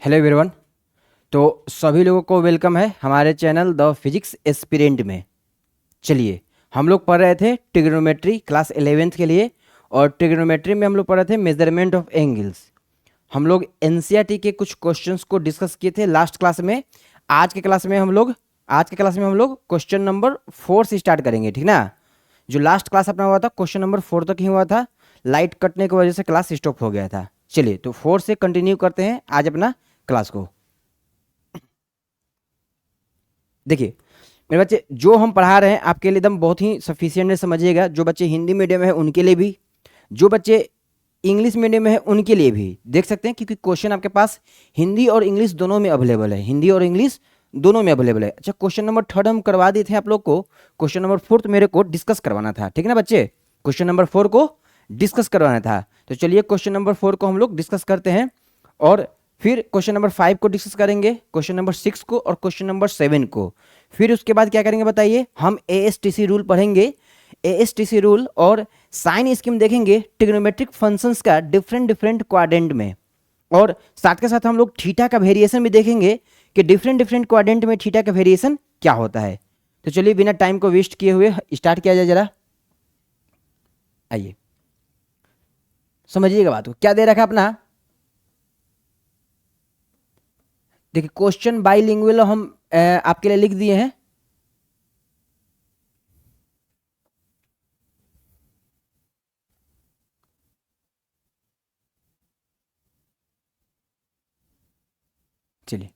Hello everyone. तो सभी लोगों को वेलकम है हमारे चैनल द फिजिक्स एस्पिरेंट में। चलिए, हम लोग पढ़ रहे थे ट्रिग्नोमेट्री क्लास 11th के लिए, और ट्रिग्नोमेट्री में हम लोग पढ़ रहे थे मेजरमेंट ऑफ एंगल्स। हम लोग एनसीईआरटी के कुछ क्वेश्चंस को डिस्कस किए थे लास्ट क्लास में। आज के क्लास में हम लोग क्वेश्चन नंबर 4 से स्टार्ट करेंगे, ठीक ना। जो लास्ट क्लास अपना हुआ था क्वेश्चन नंबर 4 तक ही हुआ था, लाइट कटने की वजह से क्लास स्टॉप हो गया था। चलिए, तो 4 से कंटिन्यू करते हैं आज अपना क्लास को। देखिए मेरे बच्चे, जो हम पढ़ा रहे हैं आपके लिए एकदम बहुत ही सफिशियंट है, समझिएगा। जो बच्चे हिंदी मीडियम में है उनके लिए भी, जो बच्चे इंग्लिश मीडियम में है उनके लिए भी देख सकते हैं, क्योंकि क्वेश्चन आपके पास हिंदी और इंग्लिश दोनों में अवेलेबल है। हिंदी और इंग्लिश दोनों में अवेलेबल है। अच्छा, क्वेश्चन नंबर 3 हम करवा दिए थे आप लोग को। क्वेश्चन नंबर 4 मेरे को डिस्कस करवाना था, ठीक है ना बच्चे। क्वेश्चन नंबर 4 को डिस्कस करवाना था। तो चलिए, क्वेश्चन नंबर 4 को हम लोग डिस्कस करते हैं, और फिर क्वेश्चन नंबर 5 को डिस्कस करेंगे, क्वेश्चन नंबर 6 को और क्वेश्चन नंबर 7 को। फिर उसके बाद क्या करेंगे बताइए, हम एएसटीसी रूल पढ़ेंगे। एएसटीसी रूल और साइन स्कीम देखेंगे ट्रिग्नोमेट्रिक फंक्शंस का डिफरेंट डिफरेंट क्वाड्रेंट में। और साथ के साथ हम लोग थीटा का वेरिएशन भी देखेंगे कि डिफरेंट डिफरेंट क्वाड्रेंट में थीटा का वेरिएशन क्या होता है। तो चलिए, बिना टाइम को वेस्ट किए हुए स्टार्ट किया जाए जरा। आइए समझिएगा बात को, क्या दे रखा है अपना। देखिए, क्वेश्चन बाईलिंगुअल हम आपके लिए लिख दिए हैं। चलिए,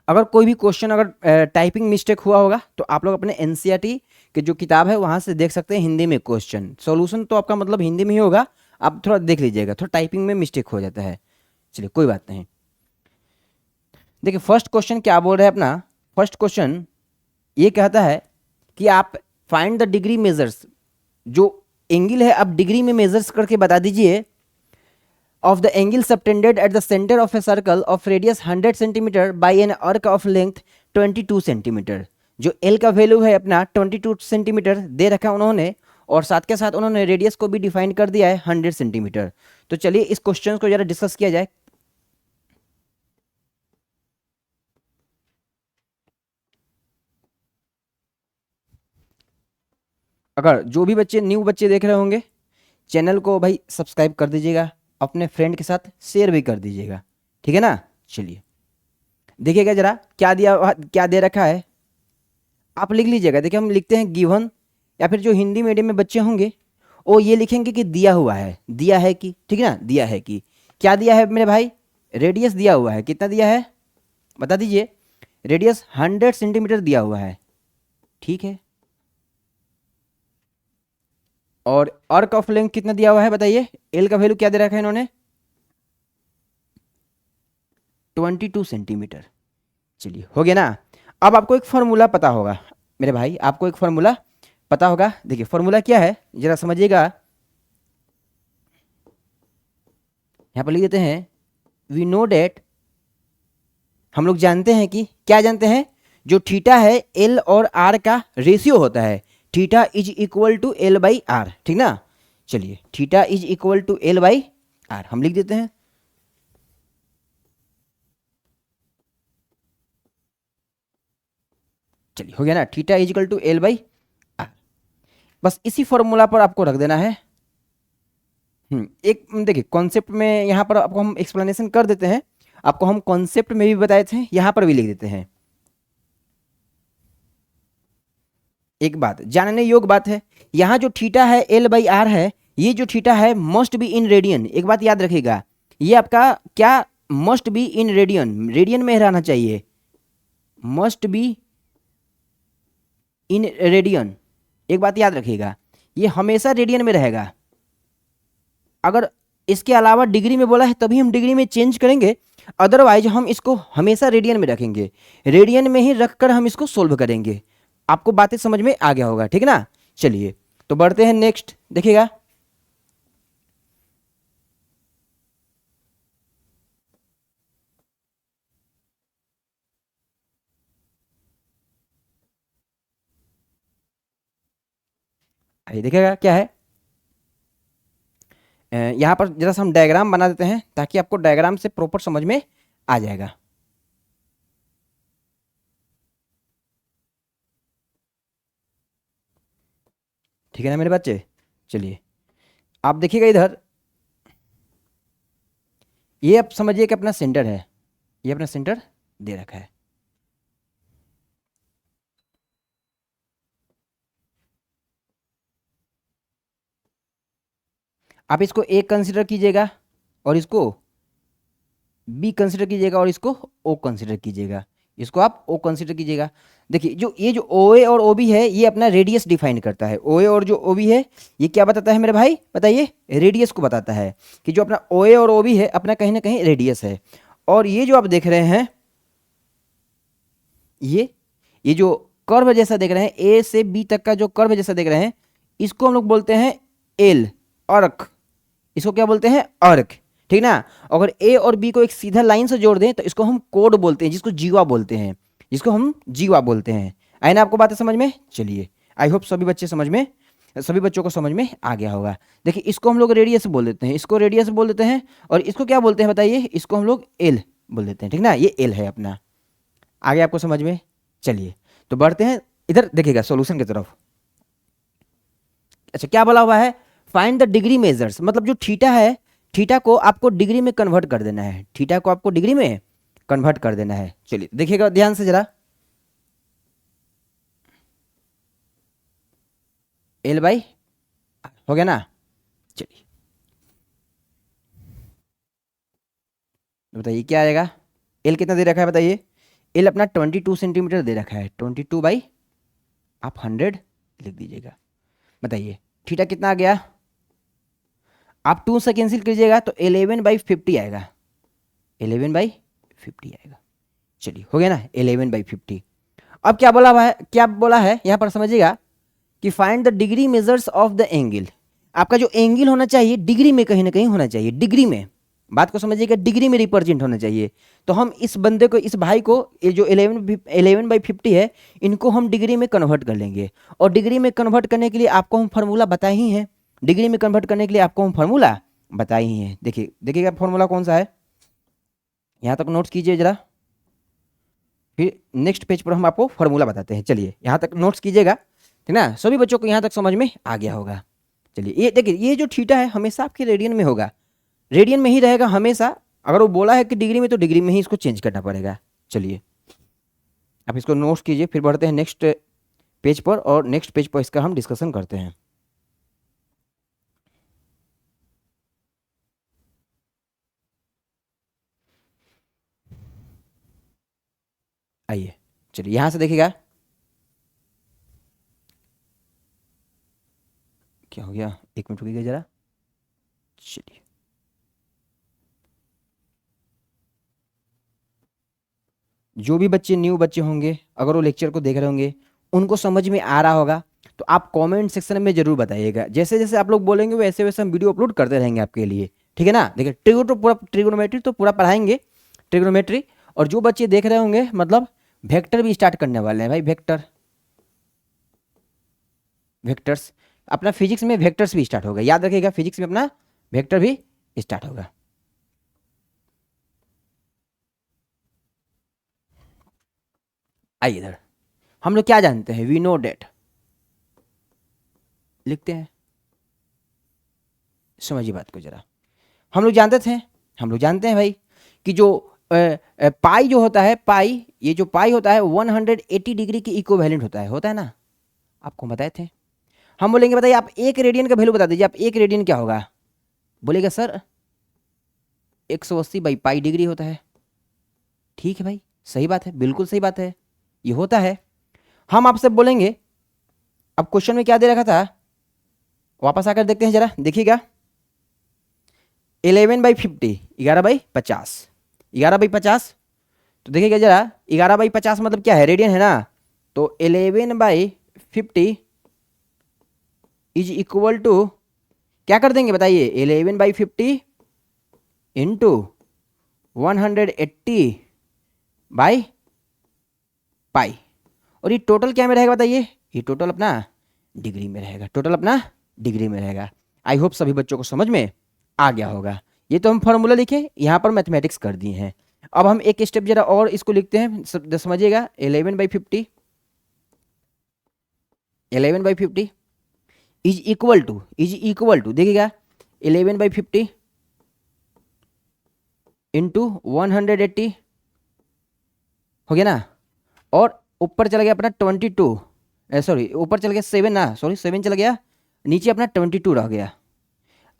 अगर कोई भी क्वेश्चन अगर टाइपिंग मिस्टेक हुआ होगा तो आप लोग अपने एनसीईआरटी की जो किताब है वहां से देख सकते हैं। हिंदी में क्वेश्चन सॉल्यूशन तो आपका मतलब हिंदी में ही होगा, आप थोड़ा देख लीजिएगा, थोड़ा टाइपिंग में मिस्टेक हो जाता है। चलिए, कोई बात नहीं। देखिए, फर्स्ट क्वेश्चन क्या बोल रहे हैं अपना। फर्स्ट क्वेश्चन ये कहता है कि आप फाइंड द डिग्री मेजर्स। जो एंगल है आप डिग्री में मेजर्स करके बता दीजिए, of the angle subtended at the center of a circle of radius 100 cm by an arc of length 22 cm। जो L का वैल्यू है अपना 22 सेंटीमीटर दे रखा है उन्होंने, और साथ के साथ उन्होंने रेडियस को भी डिफाइन कर दिया है 100 सेंटीमीटर। तो चलिए, इस क्वेश्चन को जरा डिस्कस किया जाए। अगर जो भी बच्चे न्यू बच्चे देख रहे होंगे, चैनल को भाई सब्सक्राइब कर दीजिएगा, अपने फ्रेंड के साथ शेयर भी कर दीजिएगा, ठीक है ना। चलिए, देखिएगा जरा क्या दे रखा है, आप लिख लीजिएगा। देखिए, हम लिखते हैं गिवन, या फिर जो हिंदी मीडियम में बच्चे होंगे वो ये लिखेंगे कि दिया हुआ है, दिया है कि, ठीक है ना, दिया है कि। क्या दिया है मेरे भाई, रेडियस दिया हुआ है। कितना दिया है बता दीजिए। रेडियस 100 सेंटीमीटर दिया हुआ है, ठीक है। और आर्क ऑफ लेंथ कितना दिया हुआ है बताइए। एल का वैल्यू क्या दे रखा है इन्होंने, 22 सेंटीमीटर। चलिए, हो गया ना। अब आपको एक फॉर्मूला पता होगा मेरे भाई, आपको एक फॉर्मूला पता होगा। देखिए, फॉर्मूला क्या है जरा समझिएगा। यहां पर लिख देते हैं, वी नो डेट। हम लोग जानते हैं कि, क्या जानते हैं, जो थीटा है एल और आर का रेशियो होता है। Theta is equal to L by R, ठीक ना। चलिए, theta is equal to L by R हम लिख देते हैं। चलिए, हो गया ना, theta is equal to L by R. बस इसी फॉर्मूला पर आपको रख देना है। एक देखिए, कॉन्सेप्ट में यहाँ पर आपको हम एक्सप्लेनेशन कर देते हैं। आपको हम कॉन्सेप्ट में भी बताए थे, यहाँ पर भी लिख देते हैं। एक बात जानने योग्य बात है, यहाँ जो थीटा है एल बाई आर है, ये जो थीटा है मस्ट बी इन रेडियन। एक बात याद रखिएगा, ये आपका क्या, must be in radian, radian में रहना चाहिए। मस्ट बी इन रेडियन, एक बात याद रखिएगा, ये हमेशा रेडियन में रहेगा। अगर इसके अलावा डिग्री में बोला है तभी हम डिग्री में चेंज करेंगे, अदरवाइज हम इसको हमेशा रेडियन में रखेंगे। रेडियन में ही रखकर हम इसको सोल्व करेंगे। आपको बातें समझ में आ गया होगा, ठीक है ना। चलिए, तो बढ़ते हैं नेक्स्ट, देखिएगा। आइए देखिएगा क्या है। यहाँ पर जरा सा हम डायग्राम बना देते हैं ताकि आपको डायग्राम से प्रॉपर समझ में आ जाएगा। ठीक है ना मेरे बच्चे। चलिए आप देखिएगा इधर, ये आप समझिए कि अपना सेंटर है, ये अपना सेंटर दे रखा है। आप इसको ए कंसिडर कीजिएगा और इसको बी कंसिडर कीजिएगा और इसको ओ कंसिडर कीजिएगा, इसको आप ओ कंसिडर कीजिएगा। देखिए जो ये जो ओ ए और ओ बी है ये अपना रेडियस डिफाइन करता है। ओ ए और जो ओ बी है ये क्या बताता है मेरे भाई, बताइए, रेडियस को बताता है कि जो अपना ओ ए और ओ बी है अपना कहीं ना कहीं रेडियस है। और ये जो आप देख रहे हैं ये जो कर्व जैसा देख रहे हैं, ए से बी तक का जो कर्व जैसा देख रहे हैं, इसको हम लोग बोलते हैं एल, अर्क। इसको क्या बोलते हैं, अर्क, ठीक ना। अगर ए और बी को एक सीधा लाइन से जोड़ दें तो इसको हम कोड बोलते हैं, जिसको जीवा बोलते हैं, जिसको हम जीवा बोलते हैं। आए ना आपको बातें समझ में। चलिए आई होप सभी बच्चे समझ में, सभी बच्चों को समझ में आ गया होगा। देखिए इसको हम लोग रेडियस बोल देते हैं, इसको रेडियस बोल देते हैं, और इसको क्या बोलते हैं बताइए, इसको हम लोग एल बोल देते हैं, ठीक ना। ये एल है अपना, आगे आपको समझ में। चलिए तो बढ़ते हैं इधर, देखिएगा सॉल्यूशन की तरफ। अच्छा क्या बोला हुआ है, फाइंड द डिग्री मेजर्स, मतलब जो थीटा है, थीटा को आपको डिग्री में कन्वर्ट कर देना है, थीटा को आपको डिग्री में कन्वर्ट कर देना है। चलिए देखिएगा ध्यान से जरा, एल बाई हो गया ना। चलिए बताइए क्या आएगा, एल कितना दे रखा है बताइए, एल अपना 22 सेंटीमीटर दे रखा है, 22 बाई आप 100 लिख दीजिएगा। बताइए थीटा कितना आ गया, आप 2 से कैंसिल कीजिएगा तो 11/50 आएगा, 11/50 आएगा। चलिए हो गया ना 11/50। अब क्या बोला हुआ है, क्या बोला है यहाँ पर समझिएगा कि find the degree measures of the angle. आपका जो एंगल होना चाहिए डिग्री में कहीं ना कहीं होना चाहिए, डिग्री में, बात को समझिएगा, डिग्री में रिप्रेजेंट होना चाहिए। तो हम इस बंदे को, इस भाई को, ये जो 11/50 है, इनको हम डिग्री में कन्वर्ट कर लेंगे। और डिग्री में कन्वर्ट करने के लिए आपको हम फार्मूला बताए ही हैं, डिग्री में कन्वर्ट करने के लिए आपको हम फार्मूला बताए ही हैं। देखिए देखिएगा फार्मूला कौन सा है, यहाँ तक नोट्स कीजिए जरा, फिर नेक्स्ट पेज पर हम आपको फार्मूला बताते हैं। चलिए यहाँ तक नोट्स कीजिएगा, ठीक ना, सभी बच्चों को यहाँ तक समझ में आ गया होगा। चलिए ये देखिए, ये जो थीटा है हमेशा आपके रेडियन में होगा, रेडियन में ही रहेगा हमेशा। अगर वो बोला है कि डिग्री में तो डिग्री में ही इसको चेंज करना पड़ेगा। चलिए आप इसको नोट्स कीजिए, फिर बढ़ते हैं नेक्स्ट पेज पर, और नेक्स्ट पेज पर इसका हम डिस्कशन करते हैं। आइए चलिए यहाँ से देखिएगा, क्या हो गया, एक मिनट रुकिएगा जरा। चलिए जो भी बच्चे न्यू बच्चे होंगे, अगर वो लेक्चर को देख रहे होंगे, उनको समझ में आ रहा होगा तो आप कमेंट सेक्शन में जरूर बताइएगा। जैसे जैसे आप लोग बोलेंगे वैसे वैसे हम वीडियो अपलोड करते रहेंगे आपके लिए, ठीक है ना। देखिए ट्रिगोनोमेट्री तो पूरा पढ़ाएंगे, ट्रिगोनोमेट्री। और जो बच्चे देख रहे होंगे, मतलब वेक्टर भी स्टार्ट करने वाले हैं भाई, वेक्टर, वेक्टर्स, अपना फिजिक्स में वेक्टर्स भी स्टार्ट होगा, याद रखिएगा, फिजिक्स में अपना वेक्टर भी स्टार्ट होगा। आइए इधर, हम लोग क्या जानते हैं, वी नो डेट, लिखते हैं, समझिए बात को जरा। हम लोग जानते थे, हम लोग जानते हैं भाई कि जो पाई जो होता है, पाई, ये जो पाई होता है 180 डिग्री के इक्विवेलेंट होता है ना, आपको बताए थे। हम बोलेंगे बताइए आप एक रेडियन का वैल्यू बता दीजिए, आप एक रेडियन क्या होगा, बोलेगा सर 180/पाई डिग्री होता है। ठीक है भाई, सही बात है, बिल्कुल सही बात है, ये होता है। हम आपसे बोलेंगे, अब क्वेश्चन में क्या दे रखा था, वापस आकर देखते हैं जरा, देखिएगा 11/50, 11/50, 11/50। तो देखिएगा जरा 11/50 मतलब क्या है, रेडियन है ना। तो 11/50 इज इक्वल टू, क्या कर देंगे बताइए, 11/50 इंटू 180/पाई। और ये टोटल क्या में रहेगा बताइए, ये टोटल अपना डिग्री में रहेगा, टोटल अपना डिग्री में रहेगा। आई होप सभी बच्चों को समझ में आ गया होगा। ये तो हम फॉर्मूला लिखे, यहाँ पर मैथमेटिक्स कर दिए हैं। अब हम एक स्टेप जरा और इसको लिखते हैं, समझिएगा। 11/50, 11/50 इज इक्वल टू देखिएगा, 11/50 इंटू 180 हो गया ना, और ऊपर चला गया अपना 22, सॉरी ऊपर चल गया 7 ना, सॉरी 7 चला गया, नीचे अपना 22 रह गया।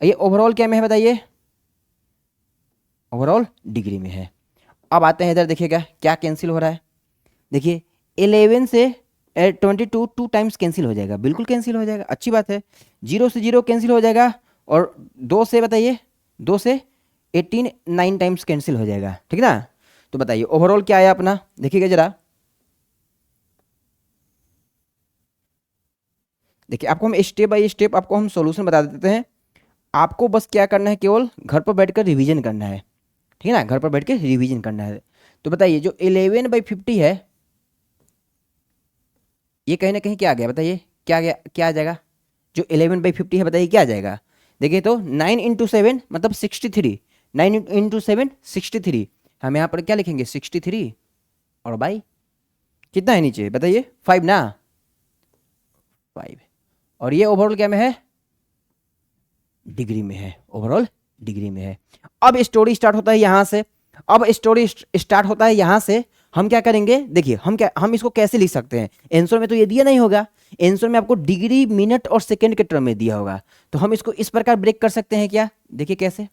ये ओवरऑल क्या में है बताइए, ओवरऑल डिग्री में है। अब आते हैं इधर, देखिएगा क्या कैंसिल हो रहा है। देखिए 11 से 22 टू टाइम्स कैंसिल हो जाएगा, बिल्कुल कैंसिल हो जाएगा, अच्छी बात है। 0 से 0 कैंसिल हो जाएगा, और 2 से बताइए, 2 से 18 9 टाइम्स कैंसिल हो जाएगा, ठीक है ना। तो बताइए ओवरऑल क्या आया अपना, देखिएगा जरा। देखिए आपको हम स्टेप बाय स्टेप आपको हम सॉल्यूशन बता देते हैं। आपको बस क्या करना है, केवल घर पर बैठकर रिवीजन करना है, ठीक है ना, घर पर बैठ के रिवीजन करना है। तो बताइए जो 11/50 है, ये कहीं ना कहीं क्या आ गया बताइए, क्या गया, क्या आ जाएगा। जो 11/50 है बताइए क्या आ जाएगा। देखिए तो 9 इंटू 7 मतलब 63, 9 इंटू 7 63, हम यहाँ पर क्या लिखेंगे 63, और बाई कितना है नीचे बताइए 5 ना, 5। और ये ओवरऑल क्या में है, डिग्री में है, ओवरऑल डिग्री में है। अब स्टोरी स्टार्ट होता है यहाँ से, अब स्टोरी स्टार्ट होता है यहाँ से। हम क्या करेंगे, देखिए हम इसको कैसे लिख सकते हैं। आंसर में तो ये दिया नहीं होगा, आंसर में आपको डिग्री मिनट और सेकंड के टर्म में दिया होगा। तो हम इसको इस प्रकार ब्रेक कर सकते हैं क्या, देखिए कैसे।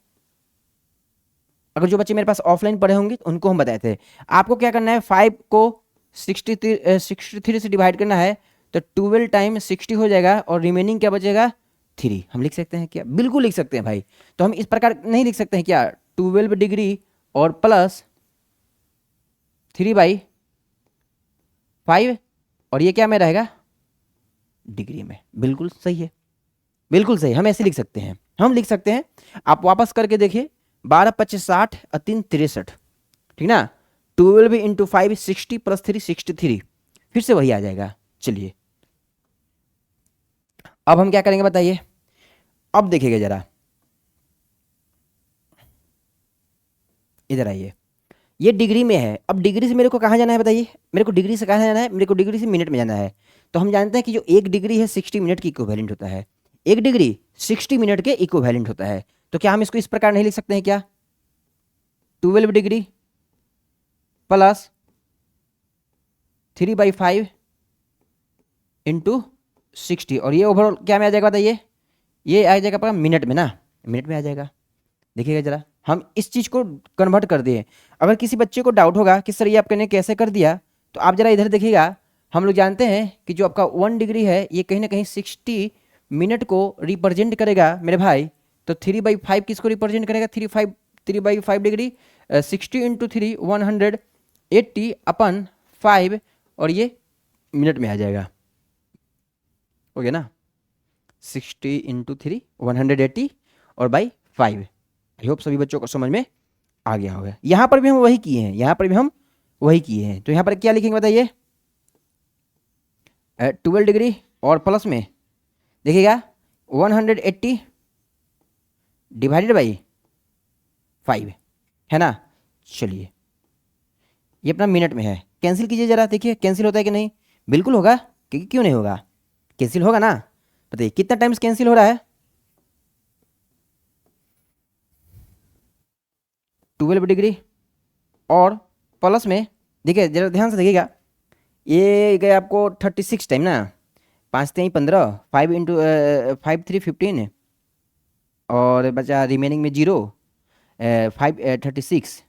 अगर जो बच्चे मेरे पास ऑफलाइन पढ़े होंगे तो उनको हम बताए थे। आपको क्या करना है, 5 को 63 से डिवाइड करना है, तो 12 टाइम 60 हो जाएगा, और रिमेनिंग क्या बचेगा 3। हम लिख सकते हैं क्या, बिल्कुल लिख सकते हैं भाई। तो हम इस प्रकार नहीं लिख सकते हैं क्या, 12 डिग्री और प्लस 3/5, और ये क्या में रहेगा डिग्री में। बिल्कुल सही है, बिल्कुल सही, हम ऐसे लिख सकते हैं, हम लिख सकते हैं। आप वापस करके देखिए, 12 25 60 और 3 63, ठीक ना। 12 इंटू 5 60 प्लस 3 63, फिर से वही आ जाएगा। चलिए अब हम क्या करेंगे बताइए। अब देखिएगा जरा, इधर आइए, ये डिग्री में है। अब डिग्री से मेरे को कहाँ जाना है बताइए, मेरे को डिग्री से कहाँ जाना है, मेरे को डिग्री से मिनट में जाना है। तो हम जानते हैं कि जो 1 डिग्री है 60 मिनट की इक्विवेलेंट होता है, 1 डिग्री 60 मिनट के इक्विवेलेंट होता है। तो क्या हम इसको इस प्रकार नहीं लिख सकते हैं क्या, 12 डिग्री प्लस 3/5 इंटू 60, और ये ओवरऑल क्या में आ जाएगा बताइए, ये आ जाएगा आपका मिनट में ना, मिनट में आ जाएगा। देखिएगा जरा, हम इस चीज़ को कन्वर्ट कर दिए। अगर किसी बच्चे को डाउट होगा कि सर ये आपने कैसे कर दिया, तो आप जरा इधर देखिएगा। हम लोग जानते हैं कि जो आपका 1 डिग्री है ये कहीं ना कहीं 60 मिनट को रिप्रेजेंट करेगा मेरे भाई। तो 3/5 किसको रिप्रेजेंट करेगा, 3/5 डिग्री, 60 इंटू 3 180 अपन 5, और ये मिनट में आ जाएगा, हो गया ना। 60 इंटू 3 180 और बाई 5। आई होप सभी बच्चों को समझ में आ गया होगा। यहाँ पर भी हम वही किए हैं, यहाँ पर भी हम वही किए हैं। तो यहाँ पर क्या लिखेंगे बताइए, 12 डिग्री और प्लस में देखिएगा 180 डिवाइडेड बाई 5 है ना। चलिए ये अपना मिनट में है, कैंसिल कीजिए जरा, देखिए कैंसिल होता है कि नहीं। बिल्कुल होगा, क्योंकि क्यों नहीं होगा, कैंसिल होगा ना। बताइए कितना टाइम्स कैंसिल हो रहा है, 12 डिग्री और प्लस में, देखिए जरा ध्यान से देखिएगा, ये गए आपको 36 टाइम ना, 5 3 15, 5 इंटू 5 3 15, और बचा रिमेनिंग में 0, 5 36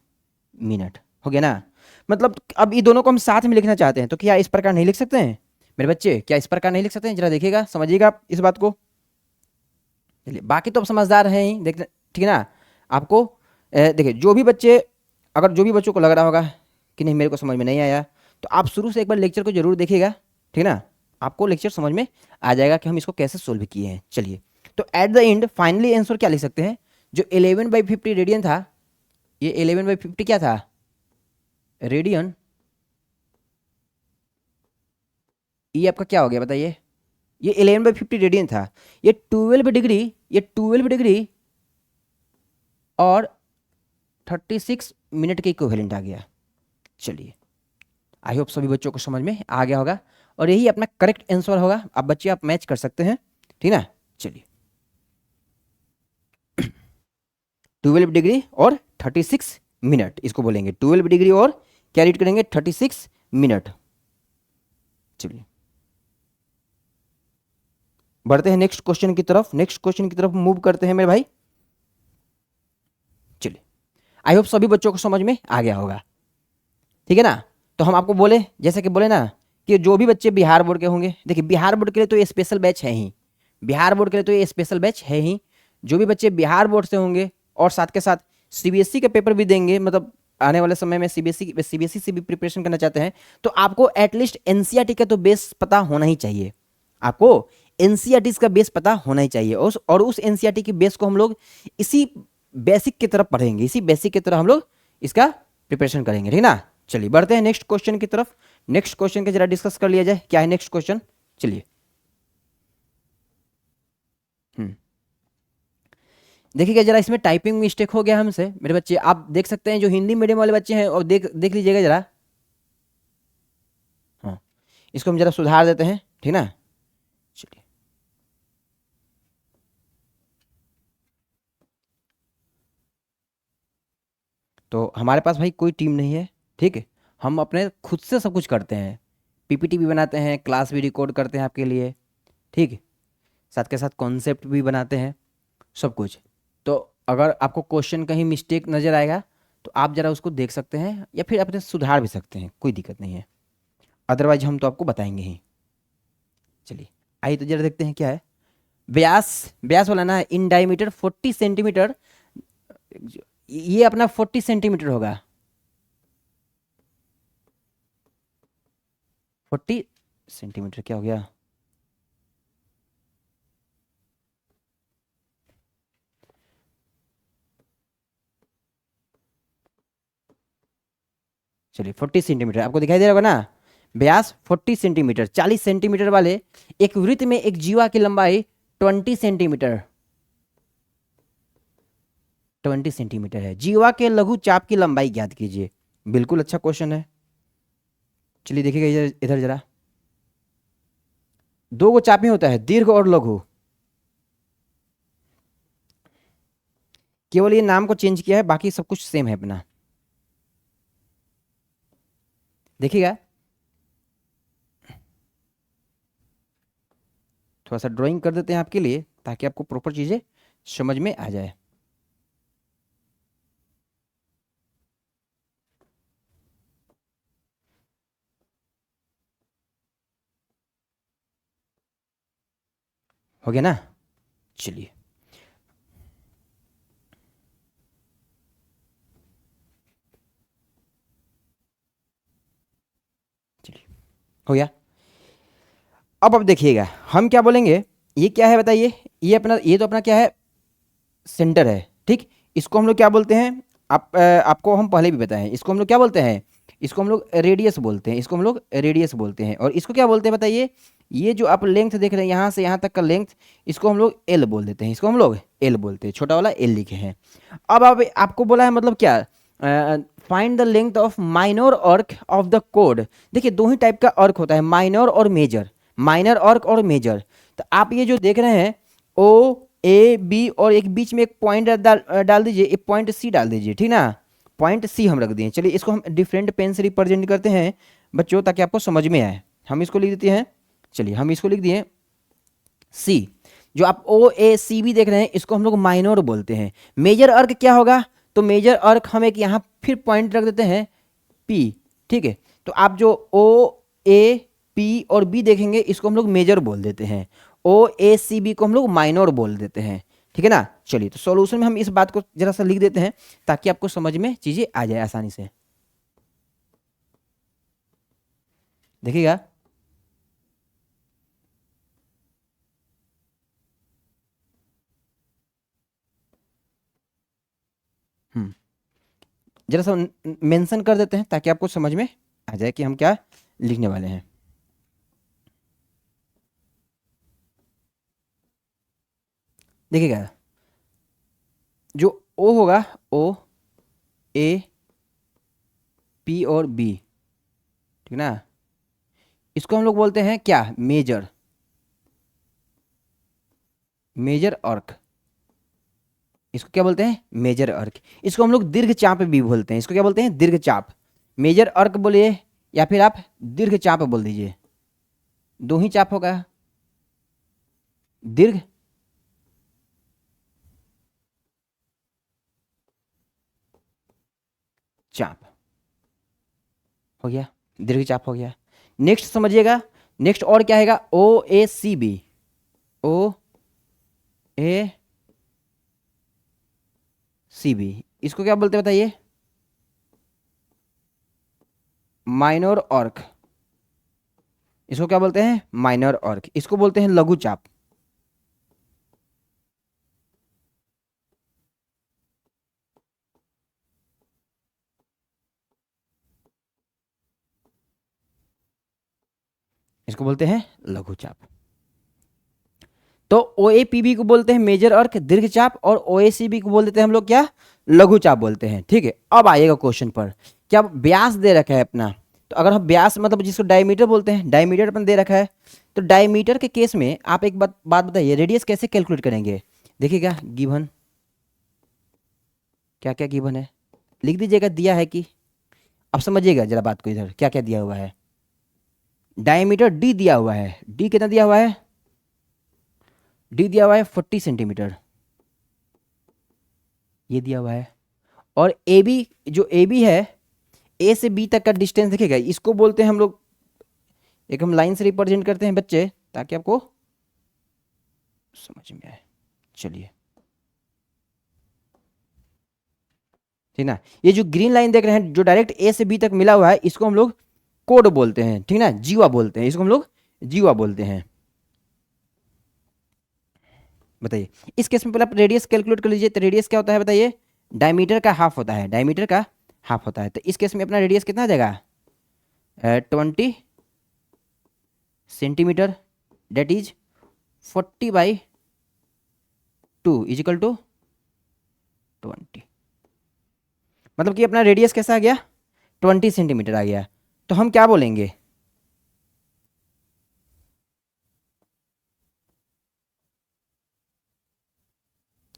मिनट हो गया ना। मतलब अब ये दोनों को हम साथ में लिखना चाहते हैं, तो क्या इस प्रकार नहीं लिख सकते हैं मेरे बच्चे, क्या इस प्रकार नहीं लिख सकते हैं, जरा देखिएगा, समझिएगा आप इस बात को। चलिए बाकी तो आप समझदार हैं ही, देख ठीक है ना। आपको देखिए जो भी बच्चे, अगर जो भी बच्चों को लग रहा होगा कि नहीं मेरे को समझ में नहीं आया, तो आप शुरू से एक बार लेक्चर को जरूर देखिएगा, ठीक है ना। आपको लेक्चर समझ में आ जाएगा कि हम इसको कैसे सोल्व किए हैं। चलिए तो at the end finally answer क्या लिख सकते हैं, जो 11/50 रेडियन था, ये 11/50 क्या था रेडियन, ये आपका क्या हो गया बताइए, ये 11/50 रेडियन था। ये 12 डिग्री, ये 12 डिग्री और 36 मिनट के इक्विवेलेंट आ गया। चलिए, आई होप सभी बच्चों को समझ में आ गया होगा और यही अपना करेक्ट आंसर होगा। अब बच्चे आप मैच कर सकते हैं, ठीक ना। चलिए, 12 डिग्री और 36 मिनट इसको बोलेंगे। 12 डिग्री और क्या रीड करेंगे? 36 मिनट। चलिए, बढ़ते हैं नेक्स्ट क्वेश्चन की तरफ। नेक्स्ट क्वेश्चन की तरफ मूव करते हैं मेरे भाई। चलिए, आई होप सभी बच्चों को समझ में आ गया होगा, ठीक है ना। तो हम आपको बोले, जैसे कि बोले ना, कि जो भी बच्चे बिहार बोर्ड के होंगे, देखिए बिहार बोर्ड के लिए तो ये स्पेशल बैच है ही, बिहार बोर्ड के लिए तो ये स्पेशल बैच है ही। जो भी बच्चे बिहार बोर्ड से होंगे और साथ के साथ सीबीएसई का पेपर भी देंगे, मतलब आने वाले समय में सीबीएसई से भी प्रिपरेशन करना चाहते हैं, तो आपको एटलीस्ट एनसीईआरटी का तो बेस पता होना ही चाहिए। आपको एनसीईआरटी का बेस पता होना ही चाहिए, और उस एनसीईआरटी की बेस को हम लोग इसी बेसिक की तरफ पढ़ेंगे, इसी बेसिक की तरफ हम लोग इसका प्रिपरेशन करेंगे, ठीक ना। चलिए, बढ़ते हैं नेक्स्ट क्वेश्चन की तरफ। नेक्स्ट क्वेश्चन के जरा डिस्कस कर लिया जाए, क्या है नेक्स्ट क्वेश्चन। चलिए, देखिएगा जरा, इसमें टाइपिंग मिस्टेक हो गया हमसे मेरे बच्चे। आप देख सकते हैं जो हिंदी मीडियम वाले बच्चे हैं, और देख देख लीजिएगा जरा। हाँ, इसको हम जरा सुधार देते हैं, ठीक ना। चलिए, तो हमारे पास भाई कोई टीम नहीं है, ठीक है। हम अपने खुद से सब कुछ करते हैं, पीपीटी भी बनाते हैं, क्लास भी रिकॉर्ड करते हैं आपके लिए, ठीक है। साथ के साथ कॉन्सेप्ट भी बनाते हैं, सब कुछ। तो अगर आपको क्वेश्चन कहीं मिस्टेक नज़र आएगा तो आप ज़रा उसको देख सकते हैं, या फिर अपने सुधार भी सकते हैं, कोई दिक्कत नहीं है। अदरवाइज हम तो आपको बताएंगे ही। चलिए, आइए तो जरा देखते हैं क्या है। व्यास, व्यास वाला ना, इन डायमीटर 40 सेंटीमीटर, ये अपना 40 सेंटीमीटर होगा। 40 सेंटीमीटर क्या हो गया? चलिए, 40 सेंटीमीटर आपको दिखाई दे रहा होगा ना। व्यास 40 सेंटीमीटर, 40 सेंटीमीटर वाले एक वृत्त में एक जीवा की लंबाई 20 सेंटीमीटर, 20 सेंटीमीटर है। जीवा के लघु चाप की लंबाई ज्ञात कीजिए। बिल्कुल अच्छा क्वेश्चन है। चलिए देखिएगा इधर इधर जरा। दो गो चाप में होता है, दीर्घ और लघु। केवल ये नाम को चेंज किया है, बाकी सब कुछ सेम है अपना। देखिएगा, थोड़ा सा ड्राइंग कर देते हैं आपके लिए, ताकि आपको प्रॉपर चीजें समझ में आ जाए। हो गया ना। चलिए, चलिए, हो गया। अब देखिएगा हम क्या बोलेंगे। ये क्या है बताइए? ये अपना, ये तो अपना क्या है? सेंटर है, ठीक। इसको हम लोग क्या बोलते हैं? आपको हम पहले भी बताएं, इसको हम लोग क्या बोलते हैं? इसको हम लोग रेडियस बोलते हैं, इसको हम लोग रेडियस बोलते हैं। और इसको क्या बोलते हैं बताइए? ये जो आप लेंथ देख रहे हैं यहाँ से यहाँ तक का लेंथ, इसको हम लोग एल बोल देते हैं, इसको हम लोग एल बोलते हैं, छोटा वाला एल लिखे हैं। अब आपको बोला है मतलब क्या? Find the length of minor arc of the code. देखिए, दो ही टाइप का आर्क होता है, माइनर और मेजर, माइनर आर्क और मेजर। तो आप ये जो देख रहे हैं, ओ ए बी और एक बीच में एक पॉइंट डाल दीजिए, एक पॉइंट सी डाल दीजिए, ठीक ना। पॉइंट सी हम रख दिए। चलिए, इसको हम डिफरेंट पेन से रिप्रेजेंट करते हैं बच्चों, ताकि आपको समझ में आए। हम इसको लिख देते हैं, चलिए हम इसको लिख दिए सी। जो आप ओ ए सी बी देख रहे हैं, इसको हम लोग माइनर बोलते हैं। मेजर अर्क क्या होगा? तो मेजर अर्क हम एक यहाँ फिर पॉइंट रख देते हैं पी, ठीक है। तो आप जो ओ ए पी और बी देखेंगे, इसको हम लोग मेजर बोल देते हैं। ओ ए सी बी को हम लोग माइनर बोल देते हैं, ठीक है ना। चलिए, तो सॉल्यूशन में हम इस बात को जरा सा लिख देते हैं, ताकि आपको समझ में चीजें आ जाए आसानी से। देखिएगा, हम्म, जरा सा मेंशन कर देते हैं, ताकि आपको समझ में आ जाए कि हम क्या लिखने वाले हैं। देखिएगा, जो ओ होगा, ओ ए पी और बी, ठीक ना, इसको हम लोग बोलते हैं क्या, मेजर, मेजर अर्क, इसको क्या बोलते हैं, मेजर अर्क। इसको हम लोग दीर्घ चाप भी बोलते हैं, इसको क्या बोलते हैं, दीर्घ चाप। मेजर अर्क बोलिए या फिर आप दीर्घ चाप बोल दीजिए, दो ही चाप होगा, दीर्घ चाप हो गया, दीर्घ चाप हो गया। नेक्स्ट समझिएगा, नेक्स्ट और क्या है, ओ ए सी बी, ओ ए सी बी, इसको क्या बोलते हैं बताइए, माइनर अर्क, इसको क्या बोलते हैं, माइनर अर्क, इसको बोलते हैं लघु चाप। इसको बोलते हैं लघु चाप। तो OAPB को बोलते हैं मेजर अर्क, दीर्घ चाप, और OACB को बोल देते हैं हम लोग क्या, लघु चाप बोलते हैं। ठीक है, अब आइएगा क्वेश्चन पर, क्या व्यास दे रखा है अपना, तो अगर हम व्यास मतलब जिसको डायमीटर बोलते हैं, डायमीटर अपन दे रखा है, तो डायमीटर के केस में आप एक बात बताइए, रेडियस कैसे कैलकुलेट करेंगे। देखिएगा गिवन, क्या क्या गिवन है लिख दीजिएगा, दिया है कि, अब समझिएगा जरा बात को, इधर क्या क्या दिया हुआ है। डायमीटर डी दिया हुआ है, डी कितना दिया हुआ है, डी दिया हुआ है 40 सेंटीमीटर, ये दिया हुआ है। और ए बी, जो ए बी है, ए से बी तक का डिस्टेंस दिखेगा, इसको बोलते हैं हम लोग, एक हम लाइन से रिप्रेजेंट करते हैं बच्चे, ताकि आपको समझ में आए। चलिए, ठीक ना, ये जो ग्रीन लाइन देख रहे हैं, जो डायरेक्ट ए से बी तक मिला हुआ है, इसको हम लोग कोड बोलते हैं, ठीक ना, जीवा बोलते हैं, इसको हम लोग जीवा बोलते हैं। बताइए, इस केस में पहले आप रेडियस कैलकुलेट कर लीजिए, तो रेडियस क्या होता है बताइए, डायमीटर का हाफ होता है, डायमीटर का हाफ होता है, तो इस केस में अपना रेडियस कितना आ जाएगा, 20 centimetre, that is 40/2 equal to 20, मतलब कि अपना रेडियस कैसा आ गया, 20 सेंटीमीटर आ गया। तो हम क्या बोलेंगे,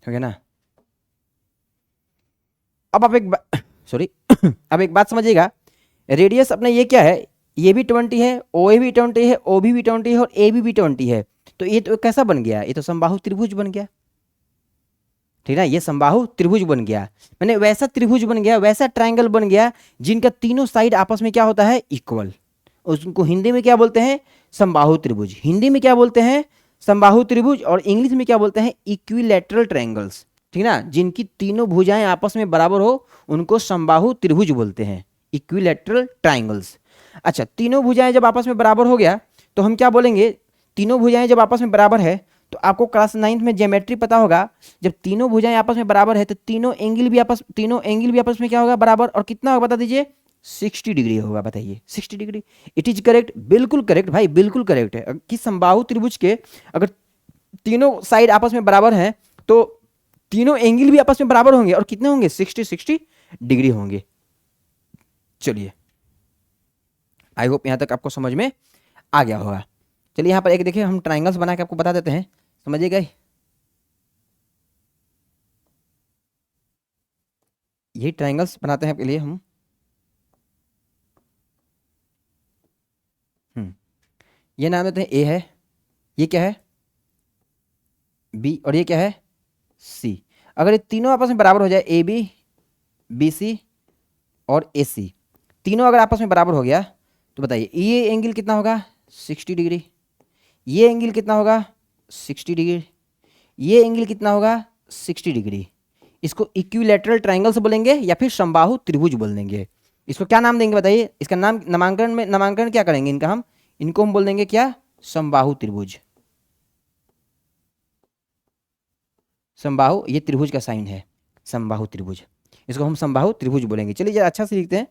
हो गया ना। अब आप एक सॉरी अब एक बात समझिएगा, रेडियस अपना ये क्या है, ये भी 20 है, ओ ए भी 20 है, ओ भी 20 है, और ए भी 20 है, तो ये तो कैसा बन गया, ये तो समबाहु त्रिभुज बन गया, ठीक है, ये समबाहु त्रिभुज बन गया, मैंने वैसा त्रिभुज बन गया, वैसा ट्रायंगल बन गया, जिनका तीनों साइड आपस में क्या होता है, इक्वल। उसको हिंदी में क्या बोलते हैं, समबाहु त्रिभुज, हिंदी में क्या बोलते हैं, समबाहु त्रिभुज, और इंग्लिश में क्या बोलते हैं, इक्विलैटरल ट्रायंगल्स, ठीक ना, जिनकी तीनों भुजाएं आपस में बराबर हो, उनको समबाहु त्रिभुज बोलते हैं, इक्विलैटरल ट्रायंगल्स। अच्छा, तीनों भुजाएं जब आपस में बराबर हो गया, तो हम क्या बोलेंगे, तीनों भुजाएं जब आपस में बराबर है, तो आपको क्लास 9th में ज्योमेट्री पता होगा, जब तीनों भुजाएं आपस में बराबर है, तो तीनों एंगल भी आपस में क्या होगा, बराबर, और कितना होगा बता दीजिए, 60 डिग्री होगा। बताइए 60 डिग्री, इट इज करेक्ट, बिल्कुल करेक्ट भाई, बिल्कुल करेक्ट है कि समबाहु त्रिभुज के अगर तीनों साइड आपस में बराबर हैं, तो तीनों एंगल भी आपस में बराबर होंगे, और कितने होंगे, 60 डिग्री होंगे। चलिए, आई होप यहां तक आपको समझ में आ गया होगा। चलिए यहाँ पर एक देखिए, हम ट्राइंगल्स बना के आपको बता देते हैं, समझिएगा। यही ट्राइंगल्स बनाते हैं आपके लिए हम। ये नाम देते हैं ए है, ये क्या है, बी, और ये क्या है, सी। अगर ये तीनों आपस में बराबर हो जाए, ए बी, बी सी और ए सी, तीनों अगर आपस में बराबर हो गया, तो बताइए ये एंगल कितना होगा, 60 डिग्री, ये एंगल कितना होगा, 60 डिग्री, ये एंगल कितना होगा, 60 डिग्री। इसको इक्विलैटरल ट्रायंगल्स बोलेंगे या फिर समबाहु त्रिभुज बोल देंगे। इसको क्या नाम देंगे बताइए, इसका नाम नामांकन क्या करेंगे इनका, हम इनको हम बोल देंगे क्या, समबाहु त्रिभुज। समबाहु, ये त्रिभुज का साइन है, समबाहु त्रिभुज, इसको हम समबाहु त्रिभुज बोलेंगे। चलिए जरा अच्छा से लिखते हैं,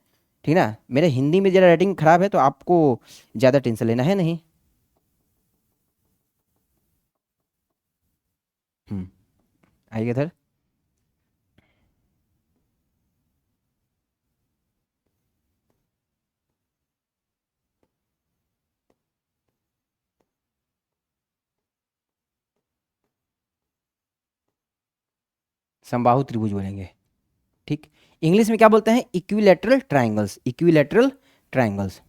ठीक ना, मेरे हिंदी में जरा राइटिंग खराब है, तो आपको ज़्यादा टेंशन लेना है नहीं। आइए इधर, समबाहु त्रिभुज बोलेंगे। ठीक, इंग्लिश में क्या बोलते हैं? Equilateral triangles, equilateral triangles.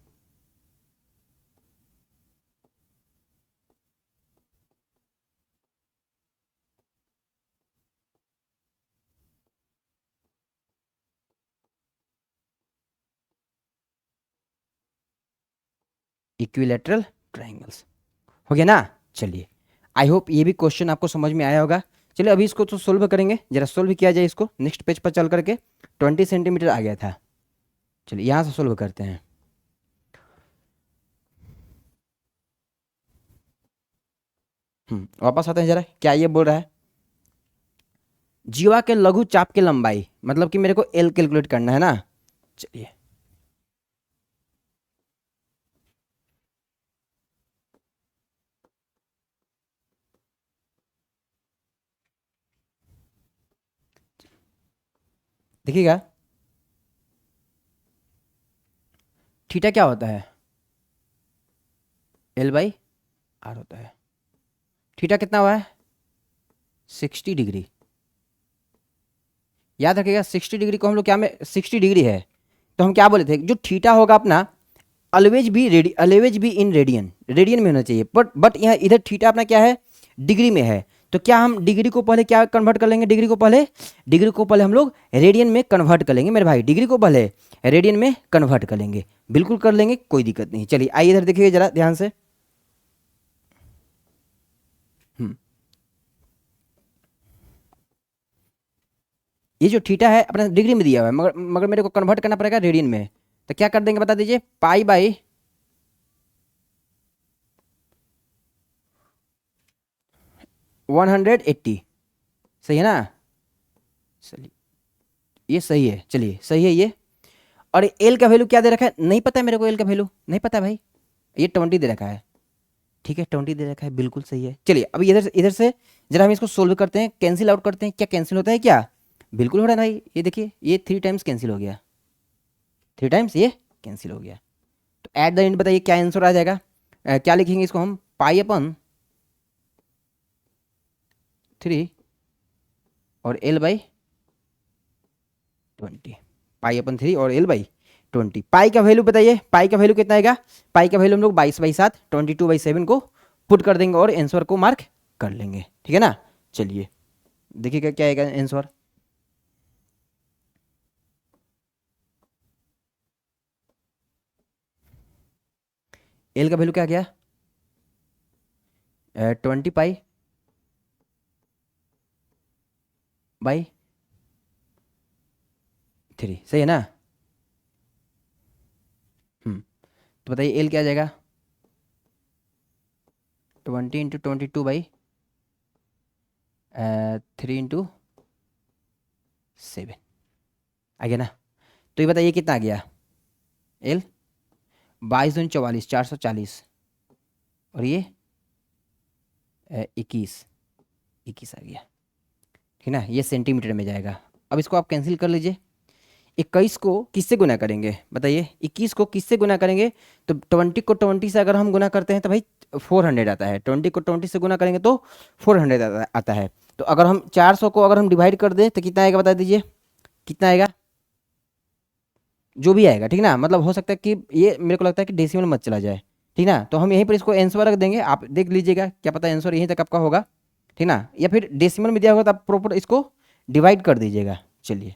Equilateral triangles हो गया ना। चलिए, आई होप ये भी क्वेश्चन आपको समझ में आया होगा। चलिए अभी इसको तो सोल्व करेंगे, जरा सोल्व किया जाए इसको नेक्स्ट पेज पर चल करके। 20 सेंटीमीटर आ गया था। चलिए यहाँ से सोल्व करते हैं। वापस आते हैं, जरा क्या ये बोल रहा है? जीवा के लघु चाप की लंबाई, मतलब कि मेरे को एल कैलकुलेट करना है ना। चलिए, देखिएगा थीटा क्या होता है? एल बाई आर होता है। थीटा कितना हुआ है? 60 डिग्री। याद रखिएगा 60 डिग्री को हम लोग क्या में 60 डिग्री है, तो हम क्या बोले थे? जो थीटा होगा अपना always be in radian, radian में होना चाहिए। बट यहाँ इधर थीटा अपना क्या है? डिग्री में है। तो क्या हम डिग्री को पहले क्या कन्वर्ट कर लेंगे? डिग्री को पहले हम लोग रेडियन में कन्वर्ट कर लेंगे मेरे भाई। डिग्री को पहले रेडियन में कन्वर्ट कर लेंगे, बिल्कुल कर लेंगे, कोई दिक्कत नहीं। चलिए आइए इधर देखिए जरा ध्यान से। हम्म, ये जो थीटा है अपना डिग्री में दिया हुआ है, मगर मगर मेरे को कन्वर्ट करना पड़ेगा रेडियन में। तो क्या कर देंगे बता दीजिए? पाई बाई 180। सही है ना? चलिए ये सही है, चलिए सही है ये। और एल का वैल्यू क्या दे रखा है? नहीं पता है मेरे को, एल का वैल्यू नहीं पता है भाई। ये 20 दे रखा है। ठीक है 20 दे रखा है, बिल्कुल सही है। चलिए अभी इधर से जरा हम इसको सोल्व करते हैं, कैंसिल आउट करते हैं। क्या कैंसिल होता है क्या? बिल्कुल हो रहा है भाई। ये देखिए ये 3 टाइम्स कैंसिल हो गया, 3 टाइम्स ये कैंसिल हो गया। तो एट द एंड बताइए क्या आंसर आ जाएगा? क्या लिखेंगे इसको हम? पाई अपन 3 और एल बाई 20। पाई अपन 3 और एल बाई 20। पाई का वैल्यू बताइए, पाई का वैल्यू कितना आएगा? पाई का वैल्यू हम लोग 22/7 22/7 को पुट कर देंगे और आंसर को मार्क कर लेंगे। ठीक है ना? चलिए देखिएगा क्या आएगा आंसर। एल का वैल्यू क्या गया? 20 पाई बाई 3। सही है ना? तो बताइए एल क्या आ जाएगा? 20 × 22/3 × 7 आ गया ना? तो ये बताइए कितना आ गया एल? 22 × 44 440। और ये 21 21 आ गया। ठीक है ना? ये सेंटीमीटर में जाएगा। अब इसको आप कैंसिल कर लीजिए। 21 को किससे गुना करेंगे बताइए? 21 को किससे गुना करेंगे? तो 20 को 20 से अगर हम गुना करते हैं तो भाई 400 आता है। 20 को 20 से गुना करेंगे तो 400 आता है। तो अगर हम 400 को अगर हम डिवाइड कर दें तो कितना आएगा बता दीजिए? कितना आएगा? जो भी आएगा, ठीक ना? मतलब हो सकता है कि ये मेरे को लगता है कि डेसिमल मत चला जाए। ठीक ना? तो हम यहीं पर इसको आंसर रख देंगे, आप देख लीजिएगा, क्या पता आंसर यहीं तक आपका होगा। ठीक ना? या फिर डेसिमल में दिया होगा तो आप प्रॉपर इसको डिवाइड कर दीजिएगा। चलिए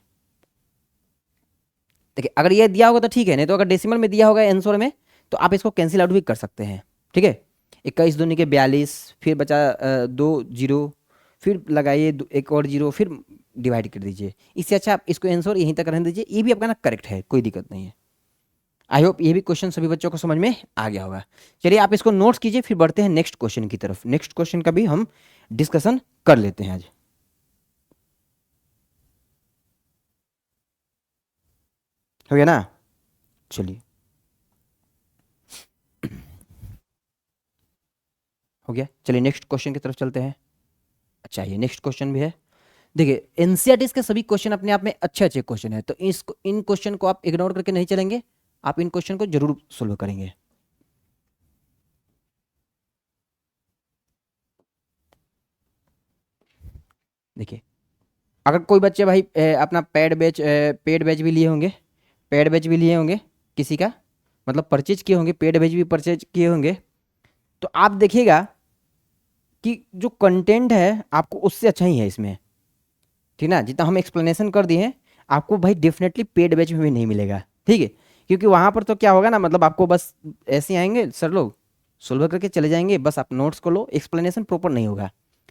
देखिए अगर ये दिया होगा तो ठीक है, नहीं तो अगर डेसिमल में दिया होगा आंसर में तो आप इसको कैंसिल आउट भी कर सकते हैं। ठीक है? 21 दूनी के 42, फिर बचा 2 जीरो, फिर लगाइए एक और जीरो, फिर डिवाइड कर दीजिए। इससे अच्छा आप इसको आंसर यहीं तक रहने दीजिए, ये भी आपका ना करेक्ट है, कोई दिक्कत नहीं है। आई होप ये भी क्वेश्चन सभी बच्चों को समझ में आ गया होगा। चलिए आप इसको नोट्स कीजिए, फिर बढ़ते हैं नेक्स्ट क्वेश्चन की तरफ। नेक्स्ट क्वेश्चन का भी हम डिस्कशन कर लेते हैं आज। हो गया ना? चलिए हो गया। चलिए नेक्स्ट क्वेश्चन की तरफ चलते हैं। अच्छा ये नेक्स्ट क्वेश्चन भी है। देखिए एनसीईआरटी के सभी क्वेश्चन अपने आप में अच्छे अच्छे क्वेश्चन है, तो इन क्वेश्चन को आप इग्नोर करके नहीं चलेंगे, आप इन क्वेश्चन को जरूर सोल्व करेंगे। देखिए अगर कोई बच्चे भाई अपना पेड बैच भी लिए होंगे, पेड बैच भी लिए होंगे किसी का, मतलब परचेज किए होंगे, पेड बैच भी परचेज किए होंगे, तो आप देखिएगा कि जो कंटेंट है आपको उससे अच्छा ही है इसमें, ठीक ना। जितना हम एक्सप्लेनेशन कर दिए हैं आपको भाई डेफिनेटली पेड बैच में भी नहीं मिलेगा, ठीक है। क्योंकि वहाँ पर तो क्या होगा ना, मतलब आपको बस ऐसे ही आएंगे सर लोग, सोल्व करके चले जाएंगे, बस आप नोट्स को लो, एक्सप्लेनेशन प्रॉपर नहीं होगा,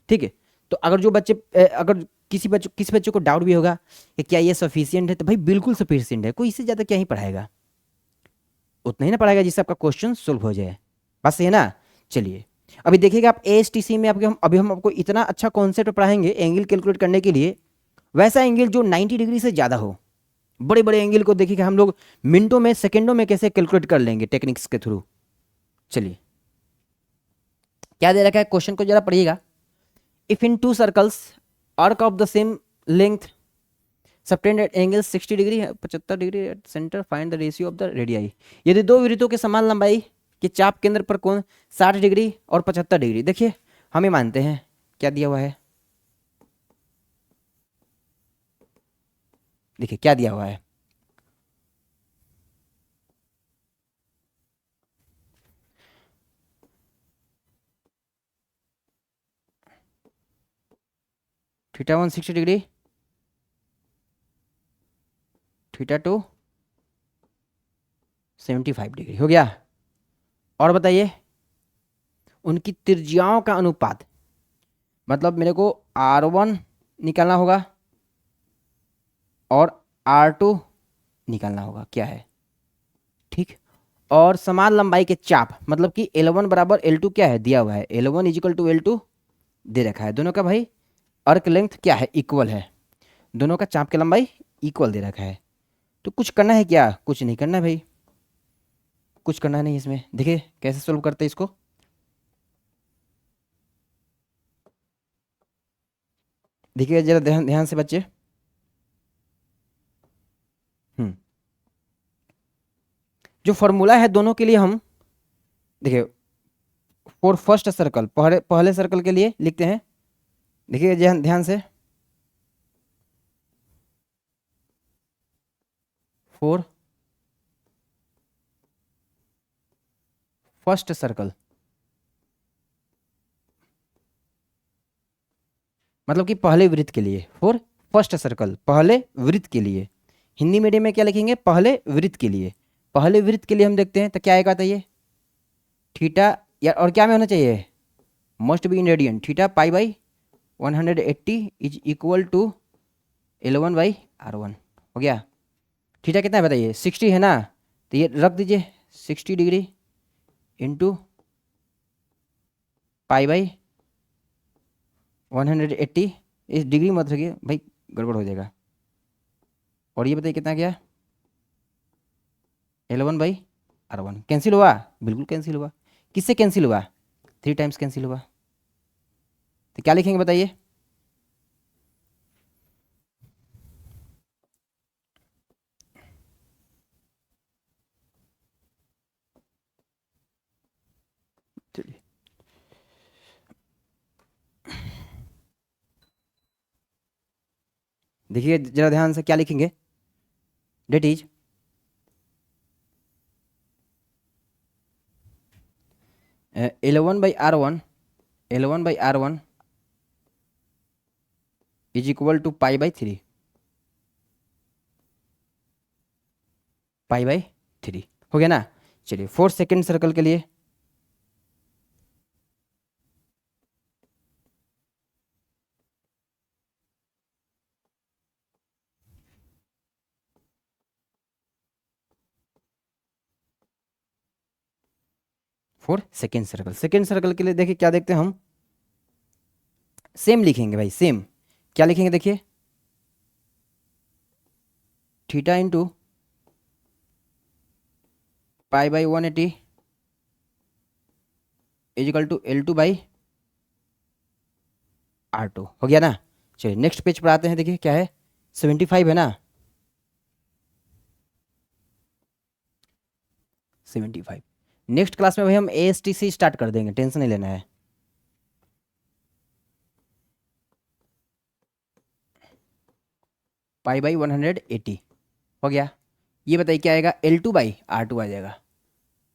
ठीक है। तो अगर जो बच्चे अगर किसी बच्चे को डाउट भी होगा कि क्या ये सफिशियंट है, तो भाई बिल्कुल सफिशियंट है, कोई इससे ज़्यादा क्या ही पढ़ाएगा, उतना ही ना पढ़ाएगा जिससे आपका क्वेश्चन सोल्व हो जाए, बस ये ना। चलिए अभी देखिएगा आप एएसटीसी में आपके हम आपको इतना अच्छा कॉन्सेप्ट पढ़ाएंगे एंगल कैलकुलेट करने के लिए, वैसा एंगल जो 90 डिग्री से ज़्यादा हो। बड़े बड़े एंगल को देखिएगा हम लोग मिनटों में सेकंडों में कैसे कैलकुलेट कर लेंगे टेक्निक्स के थ्रू। चलिए क्या दे रखा है क्वेश्चन को जरा पढ़िएगा। If in two circles arc of the same length subtend at angle 60 degree 75 degree at centre find the ratio of the radii. यदि दो वृत्तों के समान लंबाई के चाप केंद्र पर कोण 60 डिग्री और 75 डिग्री, देखिए हमें मानते हैं क्या दिया हुआ है, देखिए क्या दिया हुआ है, थीटा 1 60 डिग्री, थीटा 2 75 डिग्री, हो गया। और बताइए उनकी त्रिज्याओं का अनुपात, मतलब मेरे को R1 निकालना होगा और R2 निकालना होगा, क्या है, ठीक। और समान लंबाई के चाप, मतलब कि L1 बराबर L2 क्या है, दिया हुआ है, L1 इजिकल टू L2 दे रखा है। दोनों का भाई अर्क लेंथ क्या है, इक्वल है, दोनों का चाप की लंबाई इक्वल दे रखा है। तो कुछ करना है क्या, कुछ नहीं करना भाई, कुछ करना नहीं इसमें। देखिए कैसे सोल्व करते हैं इसको, देखिए जरा ध्यान ध्यान से बच्चे। हम्म जो फॉर्मूला है दोनों के लिए हम देखिए फॉर फर्स्ट सर्कल, पहले पहले सर्कल के लिए लिखते हैं, देखिए ध्यान ध्यान से, फॉर फर्स्ट सर्कल, मतलब कि पहले वृत्त के लिए, फॉर फर्स्ट सर्कल पहले वृत्त के लिए, हिंदी मीडियम में क्या लिखेंगे, पहले वृत्त के लिए। पहले वृत्त के लिए हम देखते हैं तो क्या आएगा, बताइए थीटा, या और क्या में होना चाहिए, must be ingredient, theta pi by 180 is equal to L1/R1, हो गया। थीटा कितना है बताइए, 60 है ना, तो ये रख दीजिए 60 डिग्री इंटू पाई बाई 180, इस डिग्री मत रखिए भाई, गड़बड़ हो जाएगा। और ये बताइए कितना गया, L1/R1 कैंसिल हुआ, बिल्कुल कैंसिल हुआ, किससे कैंसिल हुआ, 3 टाइम्स कैंसिल हुआ। तो क्या लिखेंगे बताइए, चलिए देखिए जरा ध्यान से क्या लिखेंगे, that is L1/R1 is equal to pi by 3, pi by 3, हो गया ना। चलिए 4 सेकेंड सर्कल के लिए, फोर सेकेंड सर्कल के लिए देखिए क्या देखते हैं हम, सेम लिखेंगे भाई, सेम क्या लिखेंगे देखिए, theta into pi by 180 equal to L2/R2, हो गया ना। चलिए नेक्स्ट पेज पर आते हैं, देखिए क्या है, 75 है ना, 75। नेक्स्ट क्लास में भाई हम ASTC स्टार्ट कर देंगे, टेंशन नहीं लेना है। पाई बाई 180 हो गया। ये बताइए क्या आएगा, L2/R2 आ जाएगा।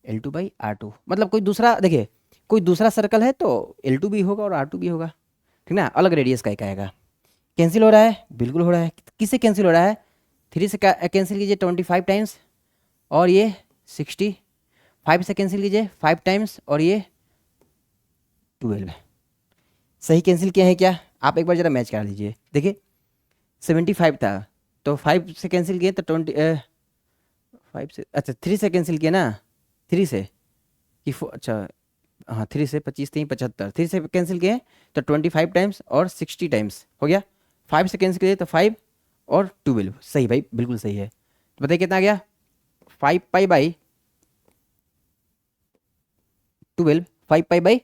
L2/R2 मतलब कोई दूसरा, देखिए कोई दूसरा सर्कल है तो L2 भी होगा और R2 भी होगा, ठीक ना, अलग रेडियस का एक आएगा। कैंसिल हो रहा है, बिल्कुल हो रहा है। किससे कैंसिल हो रहा है, 3 से कैंसिल कीजिए 25 टाइम्स, और ये 60, 5 से कैंसिल कीजिए 5 टाइम्स, और ये 12। सही कैंसिल किया है क्या, आप एक बार जरा मैच करा लीजिए। देखिए 75 था तो 5 से कैंसिल किए तो 5 से, अच्छा 3 से कैंसिल किया ना, 3 से कि अच्छा हाँ 3 से 25 3 75, 3 से कैंसिल किए तो 25 टाइम्स और 60 टाइम्स हो गया। 5 से कैंसिल किए तो 5 और 12, सही भाई बिल्कुल सही है। तो बताइए कितना आ गया, 5 pi by 12, 5 pi by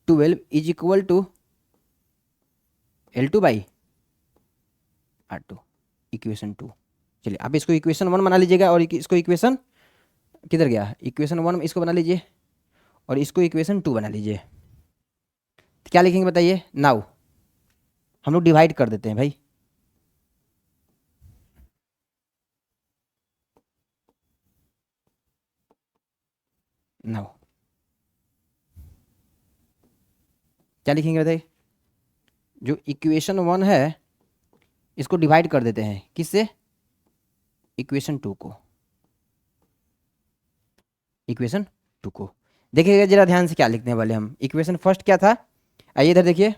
12 is equal to L2/R2, equation 2। चलिए आप इसको इक्वेशन 1 बना लीजिएगा, और इसको इक्वेशन, किधर गया इक्वेशन 1, इसको बना लीजिए और इसको इक्वेशन 2 बना लीजिए। तो क्या लिखेंगे बताइए, नाउ हम लोग डिवाइड कर देते हैं भाई। नाउ क्या लिखेंगे बताइए, जो इक्वेशन 1 है इसको डिवाइड कर देते हैं किससे, इक्वेशन 2 को, इक्वेशन 2 को। देखिएगा जरा ध्यान से क्या लिखने वाले हम, इक्वेशन फर्स्ट क्या था, आइए इधर देखिए,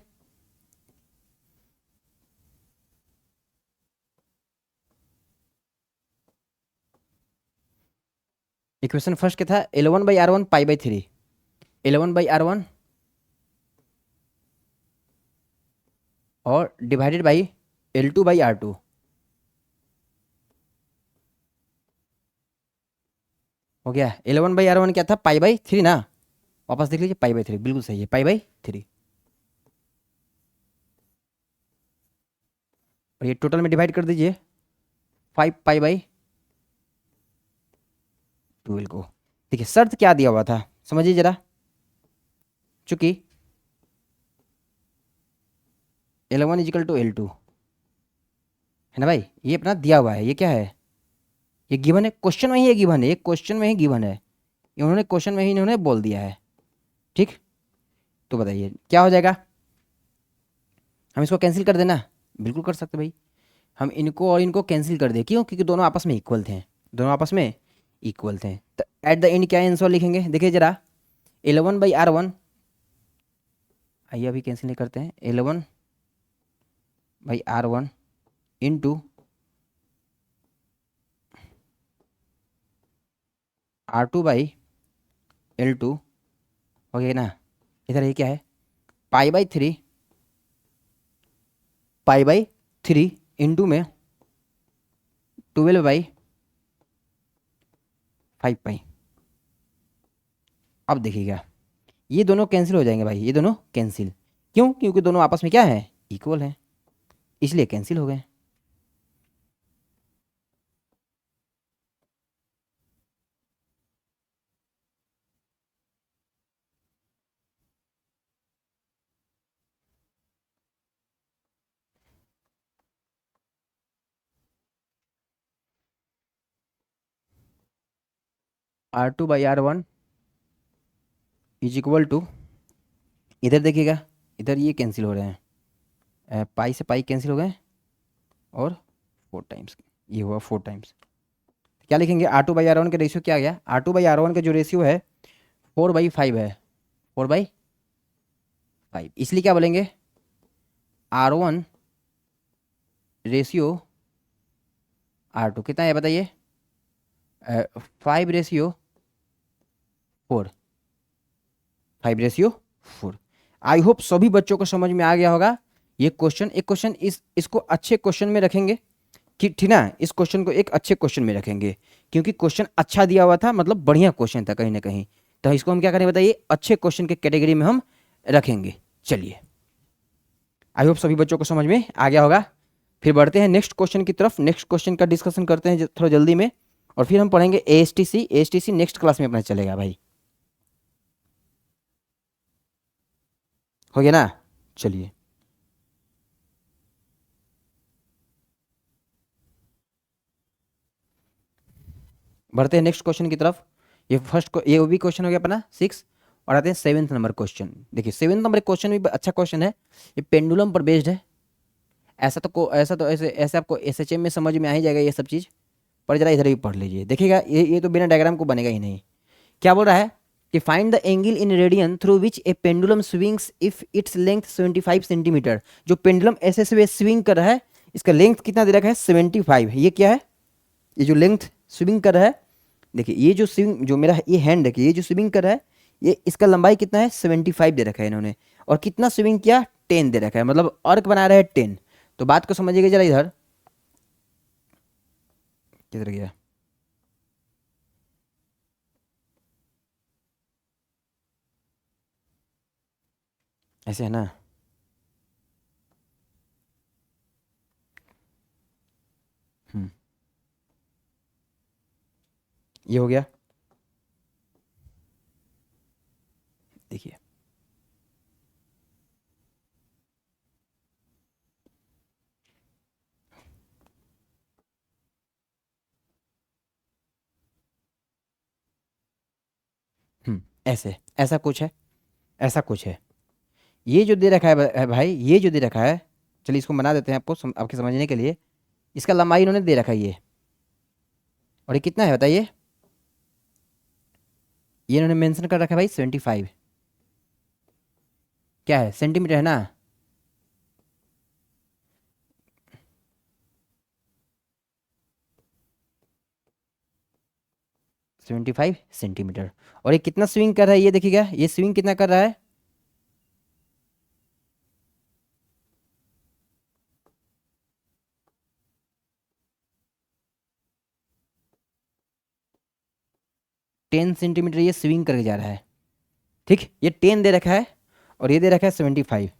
इक्वेशन फर्स्ट क्या था, L1/R1 पाई/3, L1/R1 और डिवाइडेड बाई L2/R2 हो गया। L1/R1 क्या था, पाई/3 ना, वापस देख लीजिए पाई/3, बिल्कुल सही है पाई/3, और ये टोटल में डिवाइड कर दीजिए 5 पाई/12 को। देखिए शर्त क्या दिया हुआ था समझिए जरा, चूंकि L1 = L2 है ना भाई, ये अपना दिया हुआ है, ये क्या है, ये गिवन है, क्वेश्चन में ही ये गिवन है, ये क्वेश्चन में ही गिवन है, इन्होंने क्वेश्चन में ही इन्होंने बोल दिया है, ठीक। तो बताइए क्या हो जाएगा, हम इसको कैंसिल कर देना, बिल्कुल कर सकते भाई, हम इनको और इनको कैंसिल कर दे, क्यों, क्योंकि दोनों आपस में इक्वल थे, दोनों आपस में इक्वल थे। तो एट द एंड क्या आंसर लिखेंगे, देखिए जरा, L1/R1, आइए अभी कैंसिल नहीं करते हैं, L1/R1 इंटू R2/L2 हो गया ना। इधर ये क्या है, पाई/3, पाई/3 इंटू में 12/5 पाई। अब देखिएगा ये दोनों कैंसिल हो जाएंगे भाई, ये दोनों कैंसिल, क्यों, क्योंकि दोनों आपस में क्या है, इक्वल है, इसलिए कैंसिल हो गए। R2/R1 इज इक्वल टू, इधर देखिएगा, इधर ये कैंसिल हो रहे हैं, पाई से पाई कैंसिल हो गए, और 4 टाइम्स, ये हुआ 4 टाइम्स। क्या लिखेंगे, R2/R1 का रेशियो क्या आ गया, R2/R1 का जो रेशियो है 4/5 है, 4/5, इसलिए क्या बोलेंगे, R1 रेशियो R2 कितना है बताइए, 5/4, 5/4। आई होप सभी बच्चों को समझ में आ गया होगा ये क्वेश्चन। एक क्वेश्चन इसको अच्छे क्वेश्चन में रखेंगे कि, ठीक ना, इस क्वेश्चन को एक अच्छे क्वेश्चन में रखेंगे, क्योंकि क्वेश्चन अच्छा दिया हुआ था, मतलब बढ़िया क्वेश्चन था कहीं ना कहीं, तो इसको हम क्या करें बताइए, अच्छे क्वेश्चन के कैटेगरी में हम रखेंगे। चलिए आई होप सभी बच्चों को समझ में आ गया होगा। फिर बढ़ते हैं नेक्स्ट क्वेश्चन की तरफ, नेक्स्ट क्वेश्चन का डिस्कशन करते हैं थोड़ा जल्दी में, और फिर हम पढ़ेंगे ASTC नेक्स्ट क्लास में अपना चलेगा भाई, हो गया ना। चलिए बढ़ते हैं नेक्स्ट क्वेश्चन की तरफ। ये फर्स्ट को ये भी क्वेश्चन हो गया अपना 6। और आते हैं 7th नंबर क्वेश्चन। देखिए 7th नंबर क्वेश्चन भी अच्छा क्वेश्चन है, ये पेंडुलम पर बेस्ड है। ऐसे ऐसे आपको एसएचएम में समझ में आ ही जाएगा ये सब चीज़। पर जरा इधर भी पढ़ लीजिए, देखिएगा ये तो बिना डायग्राम को बनेगा ही नहीं। क्या बोल रहा है कि find the angle in radian through which A pendulum swings if its length 75 centimetre. जो पेंडुलम ऐसे ऐसे स्विंग कर रहा है, इसका लेंथ कितना दे रखा है 75। ये क्या है, ये जो लेंथ स्विंग कर रहा है, देखिए ये जो स्विंग जो मेरा ये हैंड है कि ये जो स्विंग कर रहा है, ये इसका लंबाई कितना है 75 दे रखा है इन्होंने। और कितना स्विंग किया 10 दे रखा है, मतलब अर्क बना रहा है 10। तो बात को समझिएगा जरा इधर, किधर गया, ऐसे है ना। हम्म, ये हो गया। देखिए ऐसे ऐसा कुछ है, ऐसा कुछ है। ये जो दे रखा है भाई, ये जो दे रखा है, चलिए इसको बना देते हैं आपको आपके समझने के लिए। इसका लंबाई इन्होंने दे रखा है ये, और ये कितना है बताइए, ये इन्होंने मेंशन कर रखा है भाई 75। क्या है सेंटीमीटर है ना। 75 सेंटीमीटर। और ये कितना स्विंग कर रहा है ये देखिएगा, ये स्विंग कितना कर रहा है, 10 सेंटीमीटर ये स्विंग करके जा रहा है। ठीक, ये 10 दे रखा है और ये दे रखा है 75।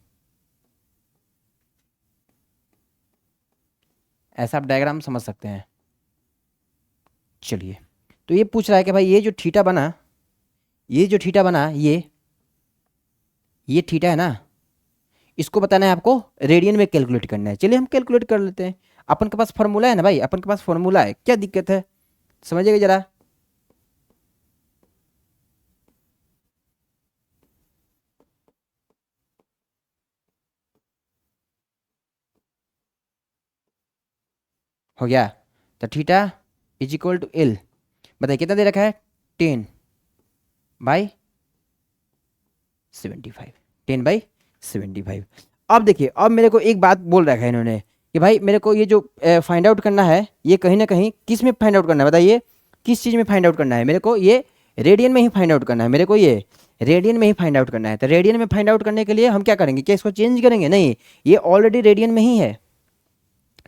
ऐसा आप डायग्राम समझ सकते हैं। चलिए, तो ये पूछ रहा है कि भाई ये जो थीटा बना, ये जो थीटा बना, ये थीटा है ना, इसको बताना है आपको, रेडियन में कैलकुलेट करना है। चलिए हम कैलकुलेट कर लेते हैं। अपन के पास फॉर्मूला है ना भाई, अपन के पास फॉर्मूला है, क्या दिक्कत है, समझिएगा जरा। हो गया। तो theta is equal to L, बताइए कितना दे रखा है 10/75, 10/75। अब देखिए, अब मेरे को एक बात बोल रखा है इन्होंने कि भाई मेरे को ये जो फाइंड आउट करना है, ये कहीं ना कहीं किस में फाइंड आउट करना है, बताइए किस चीज़ में फाइंड आउट करना है मेरे को, ये रेडियन में ही फाइंड आउट करना है मेरे को, ये रेडियन में ही फाइंड आउट करना है। तो रेडियन में फाइंड आउट करने के लिए हम क्या करेंगे, क्या इसको चेंज करेंगे, नहीं, ये ऑलरेडी रेडियन में ही है,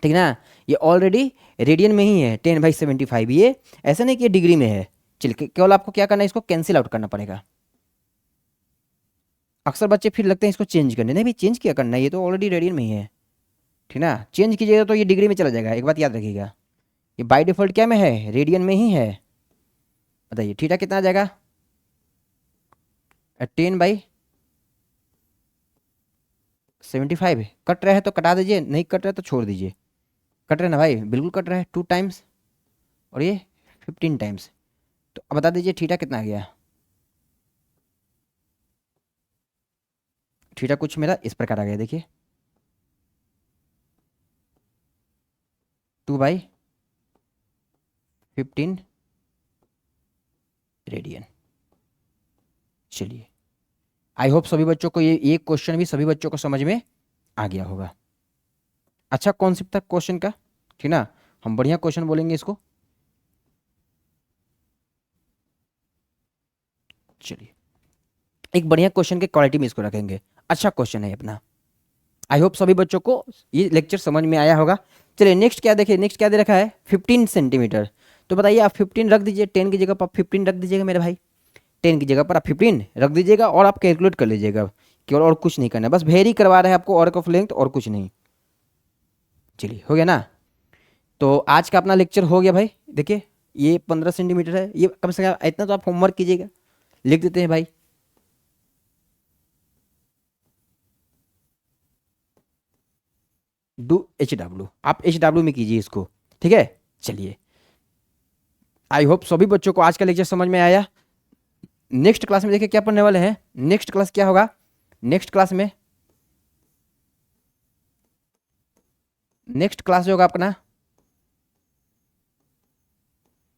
ठीक ना। ये ऑलरेडी रेडियन में ही है 10/75, ये ऐसा नहीं कि ये डिग्री में है। चलिए केवल आपको क्या करना है, इसको कैंसिल आउट करना पड़ेगा। अक्सर बच्चे फिर लगते हैं इसको चेंज करने, नहीं भाई चेंज क्या करना है, ये तो ऑलरेडी रेडियन में ही है, ठीक ना। चेंज कीजिएगा तो ये डिग्री में चला जाएगा, एक बात याद रखिएगा, ये बाय डिफॉल्ट क्या में है, रेडियन में ही है। बताइए थीटा कितना आ जाएगा, 10/75। कट रहा है तो कटा दीजिए, नहीं कट रहा है तो छोड़ दीजिए। कट रहा है ना भाई, बिल्कुल कट रहा है, 2 टाइम्स और ये 15 टाइम्स। तो अब बता दीजिए थीटा कितना आ गया। थीटा कुछ मेरा इस प्रकार आ गया, देखिए 2/15 रेडियन। चलिए, आई होप सभी बच्चों को ये क्वेश्चन भी सभी बच्चों को समझ में आ गया होगा। अच्छा कॉन्सेप्ट था क्वेश्चन का, ठीक ना, हम बढ़िया क्वेश्चन बोलेंगे इसको। चलिए, एक बढ़िया क्वेश्चन के क्वालिटी में इसको रखेंगे, अच्छा क्वेश्चन है अपना। आई होप सभी बच्चों को ये लेक्चर समझ में आया होगा। चलिए नेक्स्ट क्या देखिए, नेक्स्ट क्या दे रखा है 15 सेंटीमीटर। तो बताइए आप 15 रख दीजिए, 10 की जगह पर आप 15 रख दीजिएगा मेरे भाई, 10 की जगह पर आप 15 रख दीजिएगा और आप कैलकुलेट कर लीजिएगा। केवल और कुछ नहीं करना है, बस वेरी करवा रहे हैं आपको आर्क ऑफ लेंथ, और कुछ नहीं। चलिए हो गया ना। तो आज का अपना लेक्चर हो गया भाई। देखिए ये 15 सेंटीमीटर है, ये कम से कम इतना तो आप होमवर्क कीजिएगा, लिख देते हैं भाई। डू HW, आप HW में कीजिए इसको, ठीक है। चलिए आई होप सभी बच्चों को आज का लेक्चर समझ में आया। नेक्स्ट क्लास में देखिए क्या पढ़ने वाले हैं। नेक्स्ट क्लास क्या होगा, नेक्स्ट क्लास में, नेक्स्ट क्लास जो होगा अपना,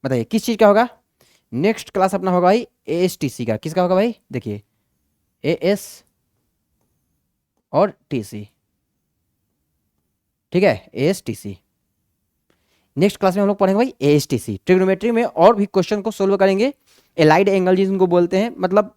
बताइए किस चीज का होगा। नेक्स्ट क्लास अपना होगा भाई एएसटीसी का। किसका होगा भाई, देखिए एएस और टीसी, ठीक है, एएसटीसी। नेक्स्ट क्लास में हम लोग पढ़ेंगे भाई एएसटीसी, ट्रिग्नोमेट्री में और भी क्वेश्चन को सोल्व करेंगे। एलाइड एंगल जिनको बोलते हैं, मतलब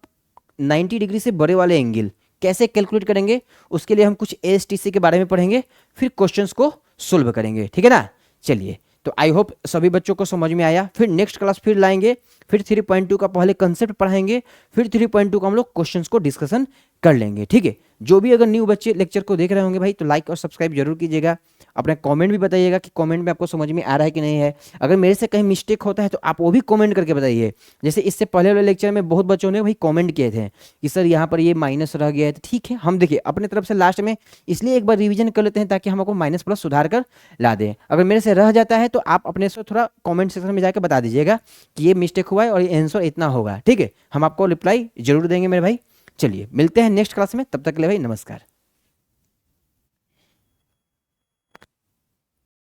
90 डिग्री से बड़े वाले एंगल कैसे कैलकुलेट करेंगे, उसके लिए हम कुछ एएसटीसी के बारे में पढ़ेंगे, फिर क्वेश्चंस को सोल्व करेंगे, ठीक है ना। चलिए, तो आई होप सभी बच्चों को समझ में आया। फिर नेक्स्ट क्लास फिर लाएंगे, फिर 3.2 का पहले कंसेप्ट पढ़ाएंगे, फिर 3.2 का हम लोग क्वेश्चंस को डिस्कशन कर लेंगे, ठीक है। जो भी अगर न्यू बच्चे लेक्चर को देख रहे होंगे भाई, तो लाइक और सब्सक्राइब जरूर कीजिएगा। अपना कमेंट भी बताइएगा कि कमेंट में आपको समझ में आ रहा है कि नहीं है। अगर मेरे से कहीं मिस्टेक होता है तो आप वो भी कमेंट करके बताइए। जैसे इससे पहले वाले लेक्चर में बहुत बच्चों ने भाई कमेंट किए थे कि सर यहाँ पर ये माइनस रह गया है, तो ठीक है, हम देखिए अपने तरफ से लास्ट में इसलिए एक बार रिवीजन कर लेते हैं ताकि हम आपको माइनस प्लस सुधार कर ला दें। अगर मेरे से रह जाता है तो आप अपने से थोड़ा कमेंट सेक्शन में जाकर बता दीजिएगा कि ये मिस्टेक हुआ है और ये आंसर इतना होगा, ठीक है। हम आपको रिप्लाई जरूर देंगे मेरे भाई। चलिए मिलते हैं नेक्स्ट क्लास में, तब तक के लिए भाई नमस्कार।